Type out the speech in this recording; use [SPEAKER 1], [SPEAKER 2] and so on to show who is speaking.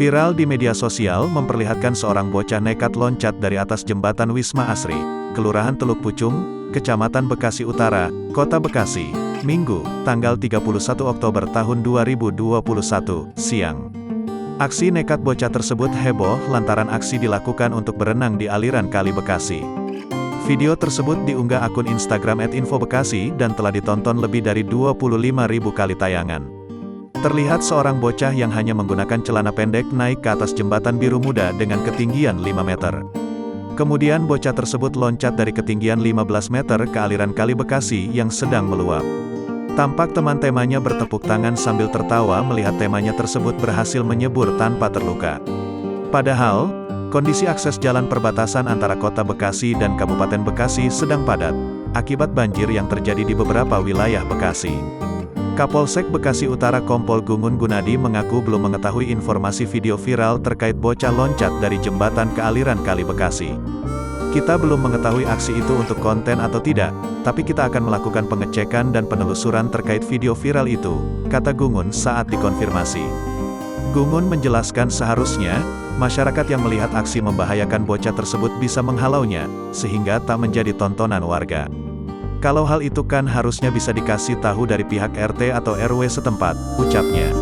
[SPEAKER 1] Viral di media sosial memperlihatkan seorang bocah nekat loncat dari atas jembatan Wisma Asri, Kelurahan Teluk Pucung, Kecamatan Bekasi Utara, Kota Bekasi, Minggu, tanggal 31 Oktober tahun 2021, siang. Aksi nekat bocah tersebut heboh lantaran aksi dilakukan untuk berenang di aliran Kali Bekasi. Video tersebut diunggah akun Instagram @infobekasi dan telah ditonton lebih dari 25.000 kali tayangan. Terlihat seorang bocah yang hanya menggunakan celana pendek naik ke atas jembatan biru muda dengan ketinggian 5 meter. Kemudian bocah tersebut loncat dari ketinggian 15 meter ke aliran Kali Bekasi yang sedang meluap. Tampak teman-temannya bertepuk tangan sambil tertawa melihat temannya tersebut berhasil menyebur tanpa terluka. Padahal, kondisi akses jalan perbatasan antara Kota Bekasi dan Kabupaten Bekasi sedang padat, akibat banjir yang terjadi di beberapa wilayah Bekasi. Kapolsek Bekasi Utara Kompol Gungun Gunadi mengaku belum mengetahui informasi video viral terkait bocah loncat dari jembatan ke aliran Kali Bekasi. Kita belum mengetahui aksi itu untuk konten atau tidak, tapi kita akan melakukan pengecekan dan penelusuran terkait video viral itu, kata Gungun saat dikonfirmasi. Gungun menjelaskan seharusnya, masyarakat yang melihat aksi membahayakan bocah tersebut bisa menghalaunya, sehingga tak menjadi tontonan warga. Kalau hal itu kan harusnya bisa dikasih tahu dari pihak RT atau RW setempat, ucapnya.